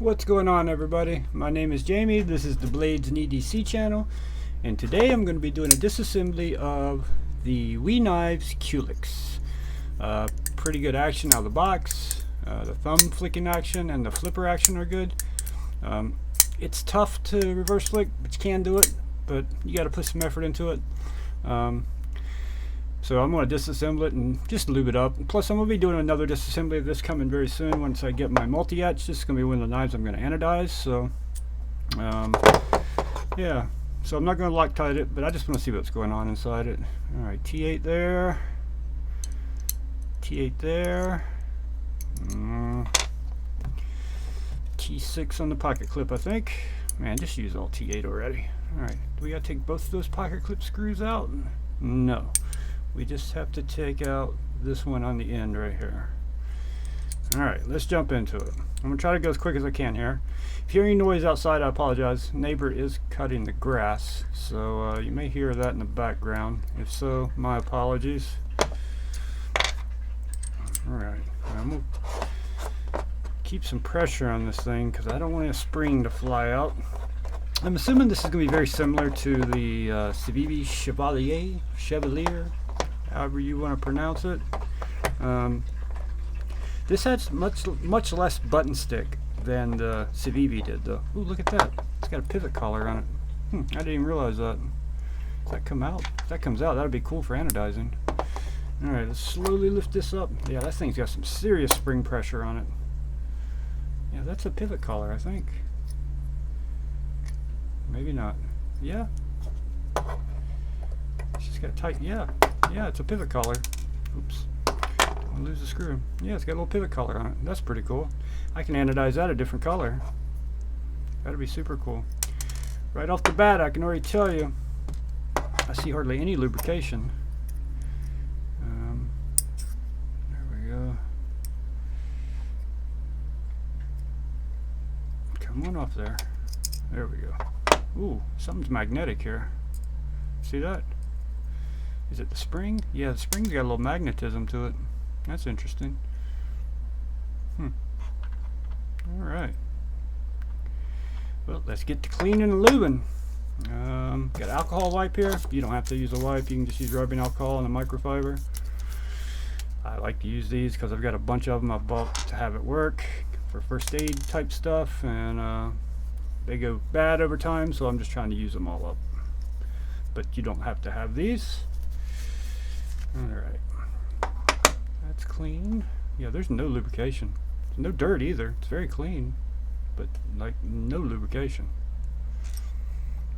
What's going on, everybody? My name is Jamie. This is the Blades and EDC channel, and today I'm going to be doing a disassembly of the We Knives Culex. Pretty good action out of the box. The thumb flicking action and the flipper action are good. It's tough to reverse flick, but you can do it, but you got to put some effort into it. So I'm going to disassemble it and just lube it up. Plus, I'm going to be doing another disassembly of this coming very soon once I get my multi-etch. This is going to be one of the knives I'm going to anodize. So, yeah. So I'm not going to Loctite it, but I just want to see what's going on inside it. All right, T8 there. T8 there. T6 on the pocket clip, I think. Man, just use all T8 already. All right, do we got to take both of those pocket clip screws out? No. We just have to take out this one on the end right here. Alright, let's jump into it. I'm going to try to go as quick as I can here. If you hear any noise outside, I apologize. Neighbor is cutting the grass, so you may hear that in the background. If so, my apologies. Alright, I'm going to keep some pressure on this thing because I don't want a spring to fly out. I'm assuming this is going to be very similar to the Civivi Chevalier, however you want to pronounce it. This has much less button stick than the Civivi did, though. Ooh, look at that! It's got a pivot collar on it. I didn't even realize that. Does that come out? If that comes out, that'd be cool for anodizing. All right, let's slowly lift this up. Yeah, that thing's got some serious spring pressure on it. Yeah, that's a pivot collar, I think. Maybe not. Yeah. She's got tight. Yeah. Yeah, it's a pivot collar. Oops. Don't want to lose the screw. Yeah, it's got a little pivot collar on it. That's pretty cool. I can anodize that a different color. That'd be super cool. Right off the bat, I can already tell you, I see hardly any lubrication. There we go. Come on off there. There we go. Ooh, something's magnetic here. See that? Is it the spring? Yeah, the spring's got a little magnetism to it. That's interesting. Alright. Well, let's get to cleaning and lubing. Got alcohol wipe here. You don't have to use a wipe. You can just use rubbing alcohol and a microfiber. I like to use these because I've got a bunch of them I've bought to have at work for first aid type stuff, and they go bad over time, so I'm just trying to use them all up. But you don't have to have these. Alright. That's clean. Yeah, there's no lubrication. There's no dirt either. It's very clean. But, like, no lubrication.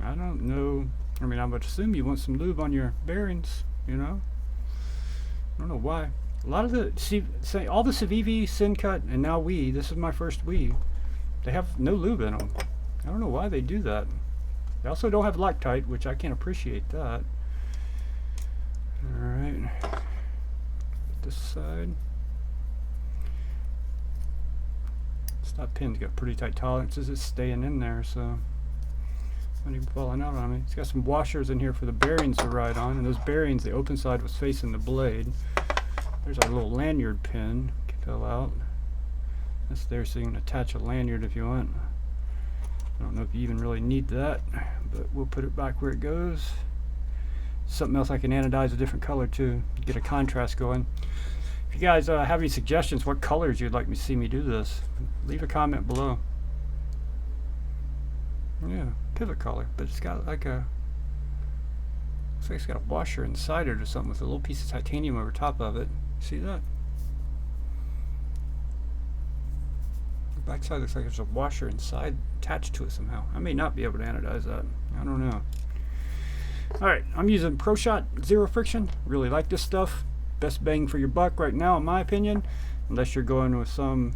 I don't know. I mean, I would assume you want some lube on your bearings, you know? I don't know why. A lot of the, all the Civivi, Syncut, and now We, this is my first We, they have no lube in them. I don't know why they do that. They also don't have Loctite, which I can appreciate that. Alright. This side. That pin's got pretty tight tolerances. It's staying in there, so it's not even falling out on me. It's got some washers in here for the bearings to ride on, and those bearings, the open side was facing the blade. There's our little lanyard pin. Can fill out. That's there, so you can attach a lanyard if you want. I don't know if you even really need that, but we'll put it back where it goes. Something else I can anodize a different color too, get a contrast going. If you guys have any suggestions what colors you'd like me to see me do this, leave a comment below. Yeah, pivot collar, but it's got like a, looks like it's got a washer inside it or something with a little piece of titanium over top of it. See that? The backside looks like there's a washer inside attached to it somehow. I may not be able to anodize that. I don't know. Alright, I'm using ProShot Zero Friction. Really like this stuff. Best bang for your buck right now, in my opinion, unless you're going with some,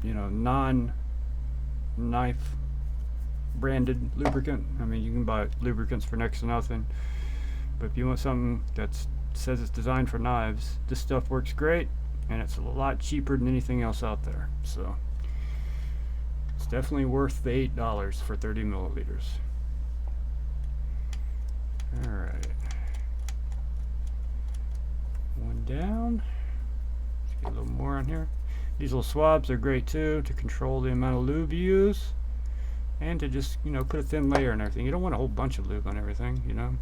you know, non-knife branded lubricant. I mean, you can buy lubricants for next to nothing, but if you want something that says it's designed for knives, this stuff works great, and it's a lot cheaper than anything else out there. So it's definitely worth the $8 for 30 milliliters. All right. One down. Let's get a little more on here. These little swabs are great too to control the amount of lube you use, and to just, you know, put a thin layer and everything. You don't want a whole bunch of lube on everything, you know.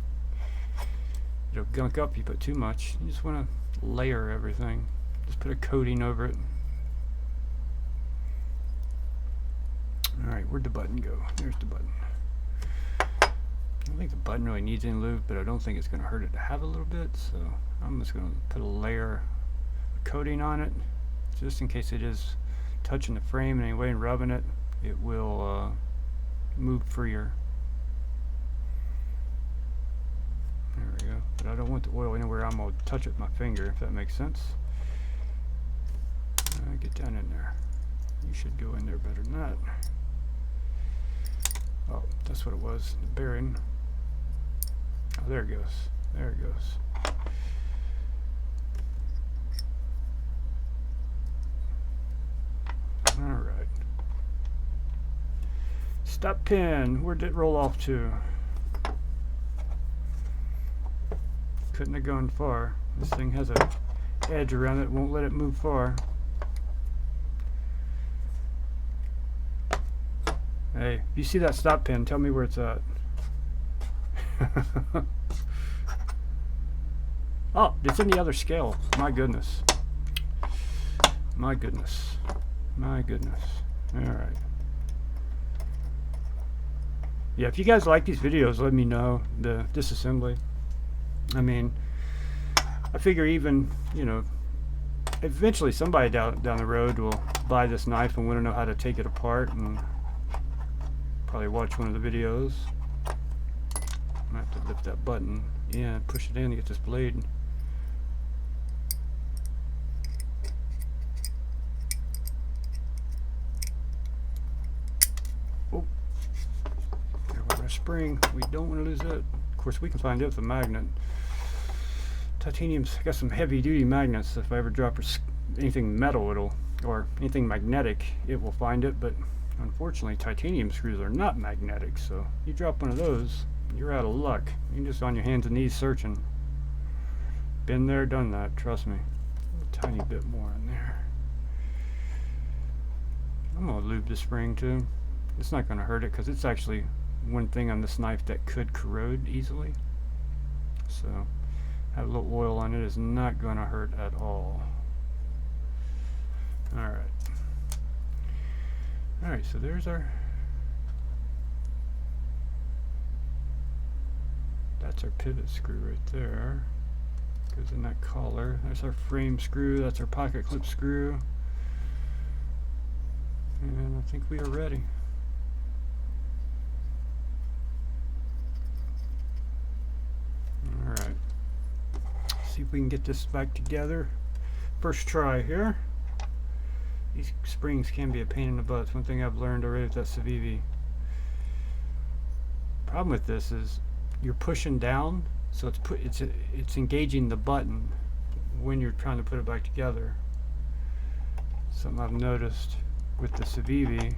It'll gunk up if you put too much. You just want to layer everything. Just put a coating over it. Alright, where'd the button go? There's the button. I don't think the button really needs any lube, but I don't think it's going to hurt it to have a little bit, so I'm just going to put a layer of coating on it, just in case it is touching the frame in any way and rubbing it. It will move freer. There we go. But I don't want the oil anywhere I'm going to touch it with my finger, if that makes sense. Get down in there. You should go in there better than that. Oh, that's what it was. The bearing. Oh, there it goes. There it goes. Alright. Stop pin. Where did it roll off to? Couldn't have gone far. This thing has a edge around it. Won't let it move far. Hey, if you see that stop pin, tell me where it's at. Oh, it's in the other scale. My goodness. My goodness. My goodness. Alright. Yeah, if you guys like these videos, let me know. The disassembly. I mean, I figure even, you know, eventually somebody down the road will buy this knife and want to know how to take it apart, and probably watch one of the videos. I have to lift that button in, push it in to get this blade. Oh, there was our spring. We don't want to lose that. Of course, we can find it with a magnet. Titanium's got some heavy-duty magnets. If I ever drop anything metal, or anything magnetic, it will find it. But unfortunately, titanium screws are not magnetic, so you drop one of those, you're out of luck. You're just on your hands and knees searching. Been there, done that, trust me. A tiny bit more in there. I'm going to lube the spring too. It's not going to hurt it, because it's actually one thing on this knife that could corrode easily. So, have a little oil on it is not going to hurt at all. Alright. Alright, so there's our... That's our pivot screw right there. Goes in that collar. There's our frame screw. That's our pocket clip screw. And I think we are ready. Alright. See if we can get this back together. First try here. These springs can be a pain in the butt. It's one thing I've learned already with that Civivi. Problem with this is you're pushing down, so it's engaging the button when you're trying to put it back together. Something I've noticed with the Civivi.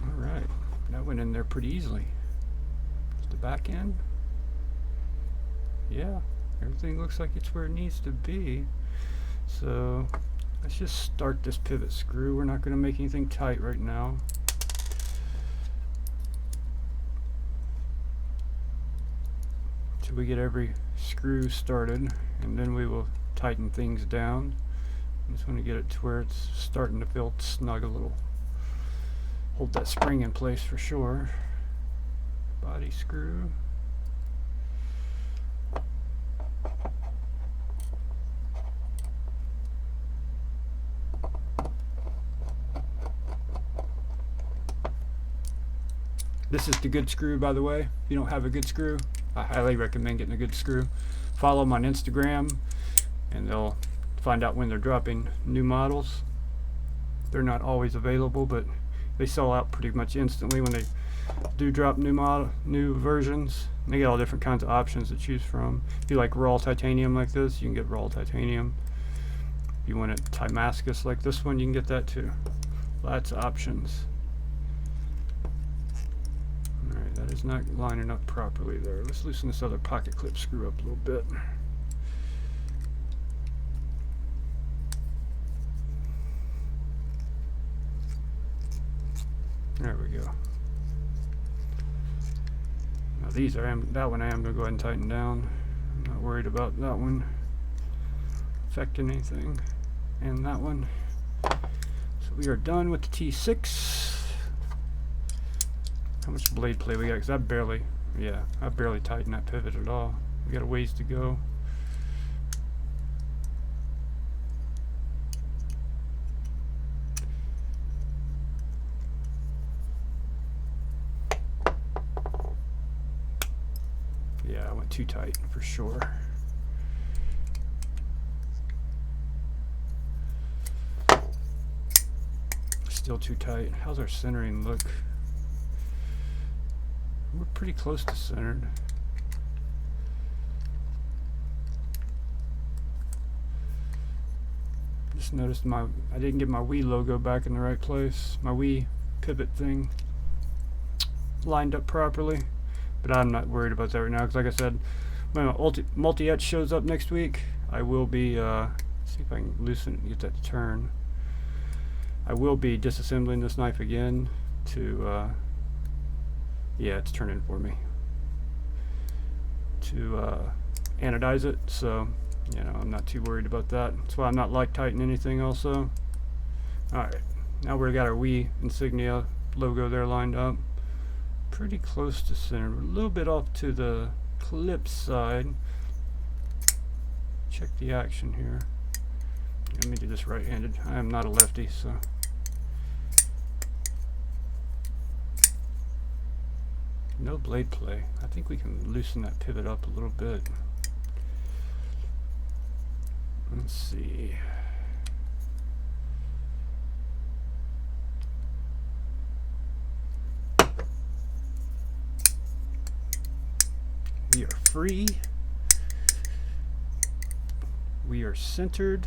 Alright, that went in there pretty easily. Is the back end? Yeah, everything looks like it's where it needs to be. So let's just start this pivot screw. We're not going to make anything tight right now. Till we get every screw started, and then we will tighten things down. I just want to get it to where it's starting to feel snug a little. Hold that spring in place for sure. Body screw. This is the good screw, by the way. If you don't have a good screw, I highly recommend getting a good screw. Follow them on Instagram, and they'll find out when they're dropping new models. They're not always available, but they sell out pretty much instantly when they do drop new versions. They get all different kinds of options to choose from. If you like raw titanium like this, you can get raw titanium. If you want it Damascus like this one, you can get that too. Lots of options. Alright, that is not lining up properly there. Let's loosen this other pocket clip screw up a little bit. There we go. Now these are, that one I am going to go ahead and tighten down. I'm not worried about that one affecting anything. And that one. So we are done with the T6. How much blade play we got? Because I barely tightened that pivot at all. We got a ways to go. Yeah, I went too tight for sure. Still too tight. How's our centering look? We're pretty close to centered. Just noticed I didn't get my Wii logo back in the right place. My Wii pivot thing lined up properly. But I'm not worried about that right now, because like I said, when my multi-etch shows up next week, I will be, see if I can loosen it and get that to turn. I will be disassembling this knife again to, yeah, it's turning for me, to anodize it, so, you know, I'm not too worried about that. That's why I'm not like tightening anything also. Alright, now we've got our Wii insignia logo there lined up. Pretty close to center. We're a little bit off to the Culix side. Check the action here. Let me do this right-handed. I am not a lefty, so. No blade play. I think we can loosen that pivot up a little bit. Let's see. We are free. We are centered.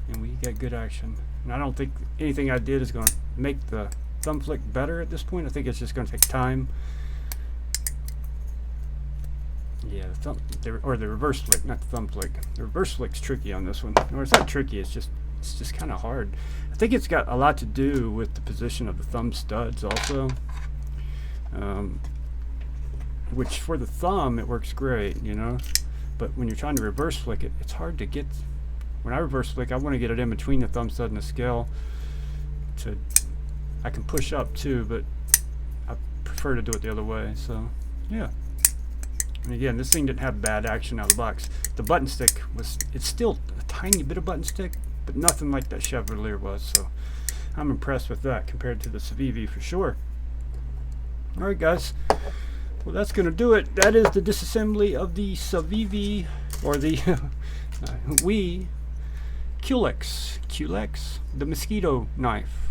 And we got good action. And I don't think anything I did is going to make the thumb flick better at this point. I think it's just going to take time. Yeah, the reverse flick, not the thumb flick. The reverse flick's tricky on this one. Or it's not tricky, it's just kind of hard. I think it's got a lot to do with the position of the thumb studs also. Which for the thumb it works great, you know, but when you're trying to reverse flick it, it's hard to get. When I reverse flick, I want to get it in between the thumb stud and the scale. I can push up too, but I prefer to do it the other way. So yeah. And again, this thing didn't have bad action out of the box. The button stick it's still a tiny bit of button stick, but nothing like that Chevrolet was. So I'm impressed with that compared to the Civivi for sure. All right, guys. Well, that's going to do it. That is the disassembly of the Civivi, or the We Culex, the mosquito knife.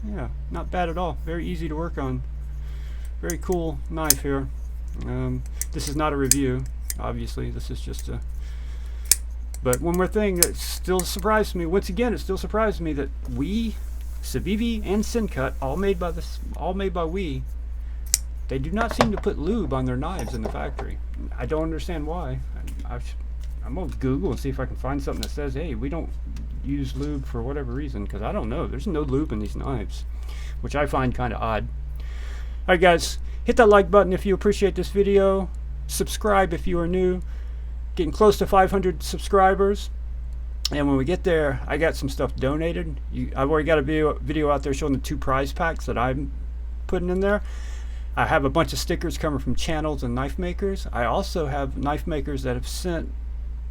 Yeah, not bad at all. Very easy to work on. Very cool knife here. This is not a review, obviously. This is just a. But one more thing that still surprised me. Once again, it still surprised me that We, Civivi, and Syncut, all made by We. They do not seem to put lube on their knives in the factory. I don't understand why. I'm going to Google and see if I can find something that says, hey, we don't use lube for whatever reason, because I don't know. There's no lube in these knives, which I find kind of odd. Alright guys, hit that like button if you appreciate this video. Subscribe if you are new. Getting close to 500 subscribers. And when we get there, I got some stuff donated. I've already got a video out there showing the 2 prize packs that I'm putting in there. I have a bunch of stickers coming from channels and knife makers. I also have knife makers that have sent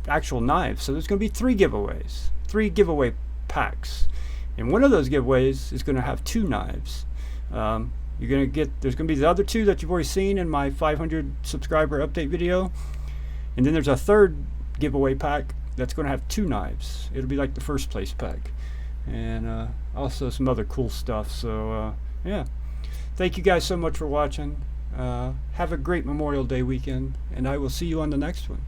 actual knives. So there's going to be 3 giveaways, 3 giveaway packs. And one of those giveaways is going to have 2 knives. There's going to be the other 2 that you've already seen in my 500 subscriber update video. And then there's a 3rd giveaway pack that's going to have 2 knives. It'll be like the first place pack. And also some other cool stuff. So yeah. Thank you guys so much for watching. Have a great Memorial Day weekend, and I will see you on the next one.